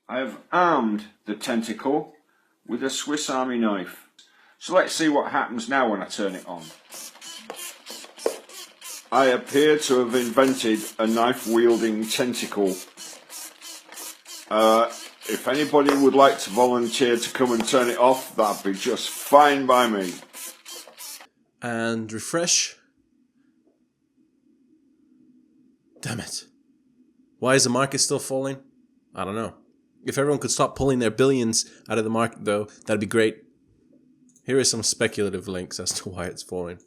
I have armed the tentacle with a Swiss Army knife. So let's see what happens now when I turn it on. I appear to have invented a knife-wielding tentacle. If anybody would like to volunteer to come and turn it off, that'd be just fine by me. And refresh. Damn it. Why is the market still falling? I don't know. If everyone could stop pulling their billions out of the market, though, that'd be great. Here are some speculative links as to why it's falling.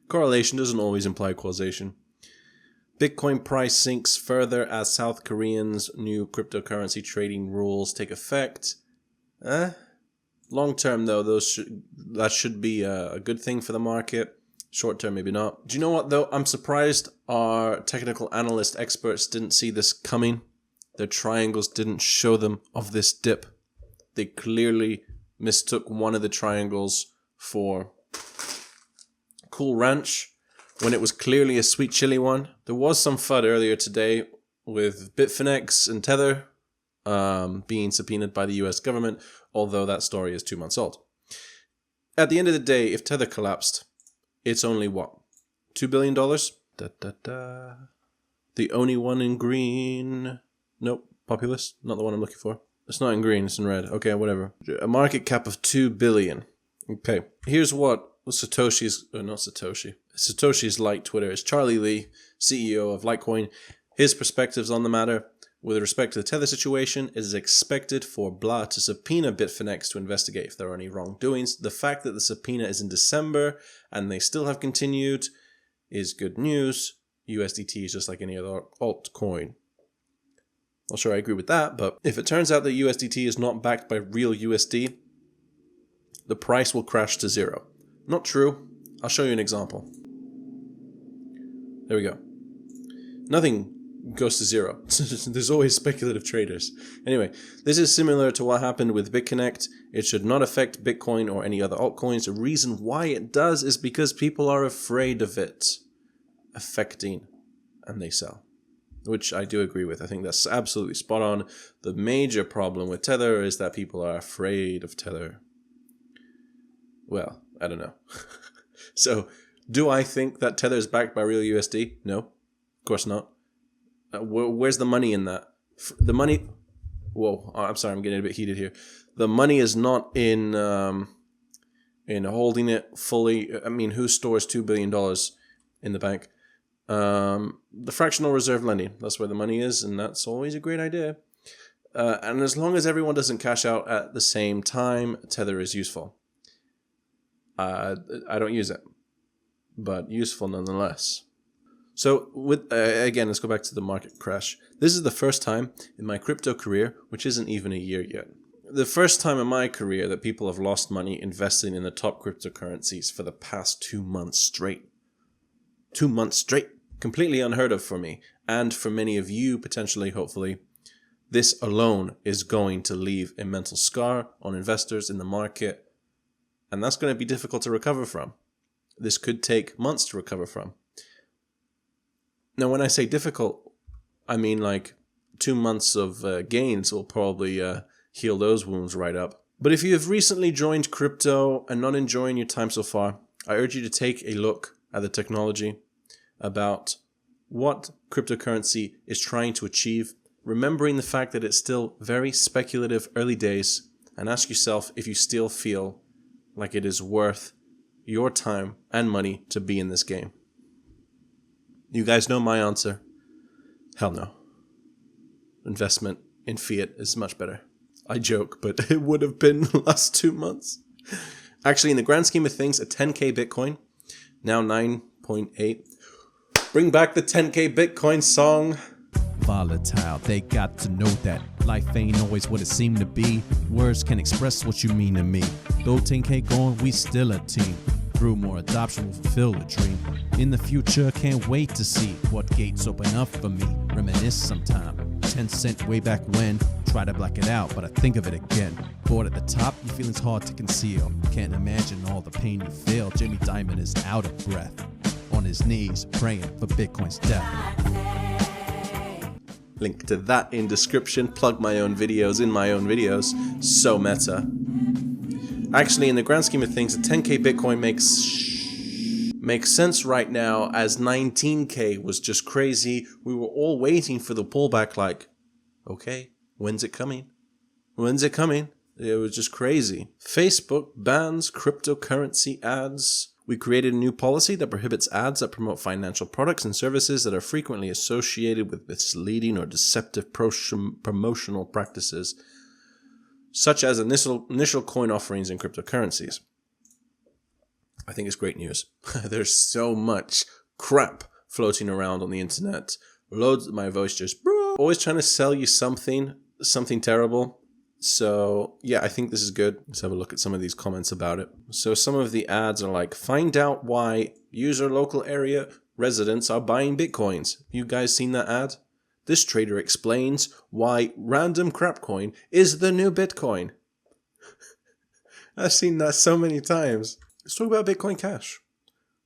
Correlation doesn't always imply causation. Bitcoin price sinks further as South Koreans' new cryptocurrency trading rules take effect. Long term, though, that should be a good thing for the market. Short term, maybe not. Do you know what, though? I'm surprised our technical analyst experts didn't see this coming. Their triangles didn't show them of this dip. They clearly mistook one of the triangles for Cool Ranch when it was clearly a sweet chili one. There was some FUD earlier today with Bitfinex and Tether being subpoenaed by the US government, although that story is 2 months old. At the end of the day, if Tether collapsed, it's only what? $2 billion? The only one in green. Nope, Populous. Not the one I'm looking for. It's not in green, it's in red. Okay, whatever. A market cap of 2 billion. Okay, here's what Satoshi's like Twitter is Charlie Lee, CEO of Litecoin. His perspectives on the matter. With respect to the Tether situation, it is expected for Blah to subpoena Bitfinex to investigate if there are any wrongdoings. The fact that the subpoena is in December and they still have continued is good news. USDT is just like any other altcoin. Not sure I agree with that, but if it turns out that USDT is not backed by real USD, the price will crash to zero. Not true. I'll show you an example. There we go. Nothing goes to zero. There's always speculative traders. Anyway, this is similar to what happened with BitConnect. It should not affect Bitcoin or any other altcoins. The reason why it does is because people are afraid of it affecting, and they sell. Which I do agree with. I think that's absolutely spot on. The major problem with Tether is that people are afraid of Tether. Well, I don't know. So, do I think that Tether is backed by real USD? No, of course not. Where's the money in that? The money... Whoa, I'm sorry, I'm getting a bit heated here. The money is not in holding it fully. I mean, who stores $2 billion in the bank? The fractional reserve lending. That's where the money is, and that's always a great idea. And as long as everyone doesn't cash out at the same time, Tether is useful. I don't use it, but useful nonetheless. So, again, let's go back to the market crash. This is the first time in my crypto career, which isn't even a year yet. The first time in my career that people have lost money investing in the top cryptocurrencies for the past 2 months straight. 2 months straight. Completely unheard of for me, and for many of you, potentially, hopefully. This alone is going to leave a mental scar on investors in the market, and that's going to be difficult to recover from. This could take months to recover from. Now, when I say difficult, I mean like 2 months of gains will probably heal those wounds right up. But if you have recently joined crypto and not enjoying your time so far, I urge you to take a look at the technology, about what cryptocurrency is trying to achieve, remembering the fact that it's still very speculative early days, and ask yourself if you still feel like it is worth your time and money to be in this game. You guys know my answer. Hell no. Investment in fiat is much better. I joke, but it would have been the last 2 months. Actually, in the grand scheme of things, a 10K Bitcoin, now 9.8. Bring back the 10K Bitcoin song. Volatile, they got to know that life ain't always what it seemed to be. Words can express what you mean to me. Though 10K gone, we still a team. Through more adoption, we'll fulfill the dream. In the future, can't wait to see what gates open up for me. Reminisce sometime. 10 cent way back when. Try to black it out, but I think of it again. Bored at the top, your feelings hard to conceal. Can't imagine all the pain you feel. Jimmy Diamond is out of breath, on his knees, praying for Bitcoin's death. Link to that in description. Plug my own videos in my own videos. So meta. Actually, in the grand scheme of things, a 10k Bitcoin makes sense right now, as 19k was just crazy. We were all waiting for the pullback like, okay, when's it coming? When's it coming? It was just crazy. Facebook bans cryptocurrency ads. We created a new policy that prohibits ads that promote financial products and services that are frequently associated with misleading or deceptive promotional practices, such as initial coin offerings in cryptocurrencies. I think it's great news. There's so much crap floating around on the internet. Loads of my voice just always trying to sell you something terrible. So yeah, I think this is good. Let's have a look at some of these comments about it. So some of the ads are like, find out why user local area residents are buying Bitcoins. You guys seen that ad? This trader explains why random crap coin is the new Bitcoin. I've seen that so many times. Let's talk about Bitcoin Cash.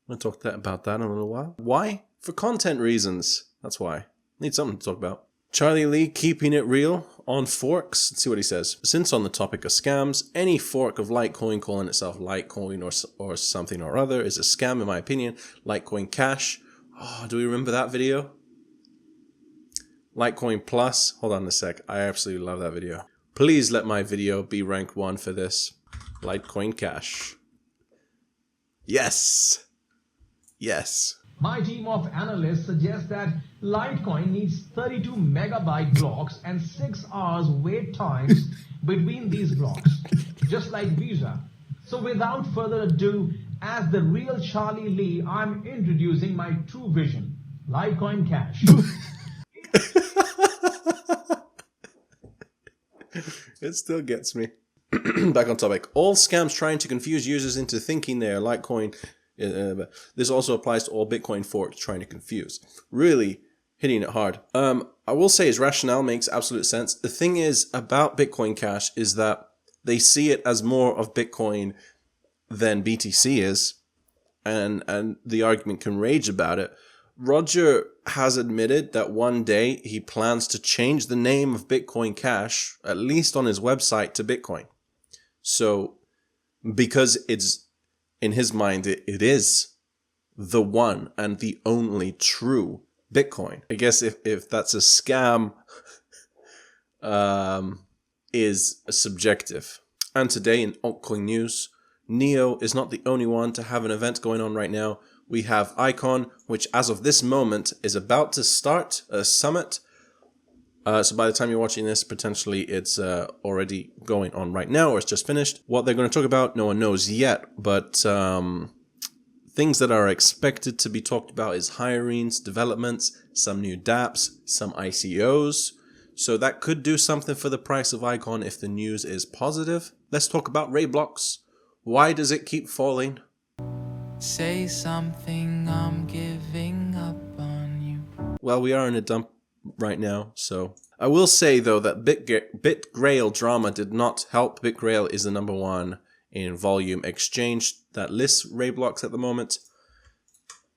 I'm going to talk about that in a little while. Why? For content reasons. That's why. Need something to talk about. Charlie Lee keeping it real on forks. Let's see what he says. Since on the topic of scams, any fork of Litecoin calling itself Litecoin or something or other is a scam in my opinion. Litecoin Cash. Oh, do we remember that video? Litecoin Plus. Hold on a sec. I absolutely love that video. Please let my video be rank 1 for this. Litecoin Cash. Yes. Yes. My team of analysts suggests that Litecoin needs 32 megabyte blocks and 6 hours wait times between these blocks, just like Visa. So without further ado, as the real Charlie Lee, I'm introducing my true vision, Litecoin Cash. It still gets me. Back on topic. All scams trying to confuse users into thinking they are Litecoin. This also applies to all Bitcoin forks trying to confuse. Really hitting it hard. I will say his rationale makes absolute sense. The thing is about Bitcoin Cash is that they see it as more of Bitcoin than BTC is, and the argument can rage about it. Roger has admitted that one day he plans to change the name of Bitcoin Cash, at least on his website, to Bitcoin. So, because it's, in his mind, it is the one and the only true Bitcoin. I guess if that's a scam, is subjective. And today in altcoin news, Neo is not the only one to have an event going on right now. We have Icon, which as of this moment is about to start a summit. So by the time you're watching this, potentially it's already going on right now, or it's just finished. What they're going to talk about, no one knows yet, but things that are expected to be talked about is hirings, developments, some new dApps, some ICOs. So that could do something for the price of Icon if the news is positive. Let's talk about Rayblox. Why does it keep falling? Say something, I'm giving up on you. Well, we are in a dump right now, so I will say though that BitGrail drama did not help. BitGrail is the #1 in volume exchange that lists Rayblox at the moment.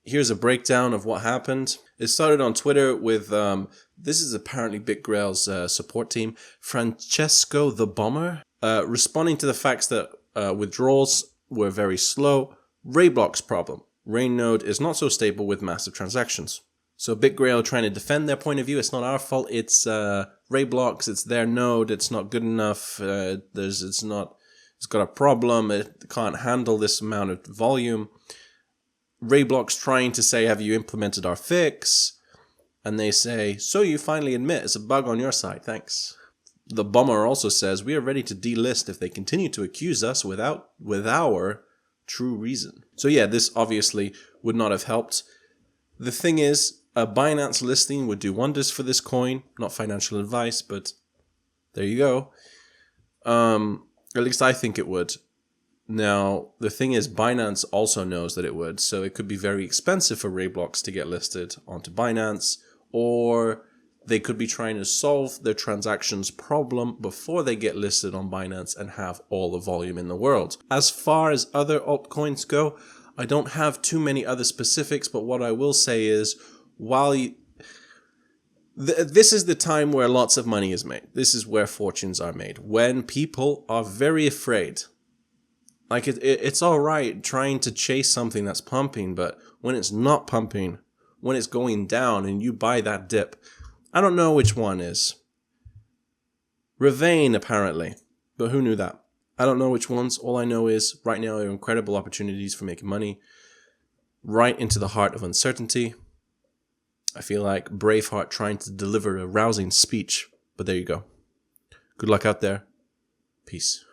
Here's a breakdown of what happened. It started on Twitter with this is apparently BitGrail's support team, Francesco the Bomber, responding to the facts that withdrawals were very slow. Rayblox problem. Rain node is not so stable with massive transactions. So BitGrail trying to defend their point of view. It's not our fault. It's Rayblox. It's their node. It's not good enough. It's got a problem. It can't handle this amount of volume. Rayblox trying to say, have you implemented our fix? And they say, so you finally admit it's a bug on your side. Thanks. The Bomber also says, we are ready to delist if they continue to accuse us with our true reason. So yeah, this obviously would not have helped. The thing is, a Binance listing would do wonders for this coin. Not financial advice, but there you go. At least I think it would. Now, the thing is, Binance also knows that it would, so it could be very expensive for Rayblox to get listed onto Binance, or they could be trying to solve their transactions problem before they get listed on Binance and have all the volume in the world. As far as other altcoins go, I don't have too many other specifics, but what I will say is, while This is the time where lots of money is made. This is where fortunes are made. When people are very afraid. Like, it's all right trying to chase something that's pumping, but when it's not pumping, when it's going down and you buy that dip, I don't know which one is. Ravane, apparently. But who knew that? I don't know which ones. All I know is right now there are incredible opportunities for making money right into the heart of uncertainty. I feel like Braveheart trying to deliver a rousing speech, but there you go. Good luck out there. Peace.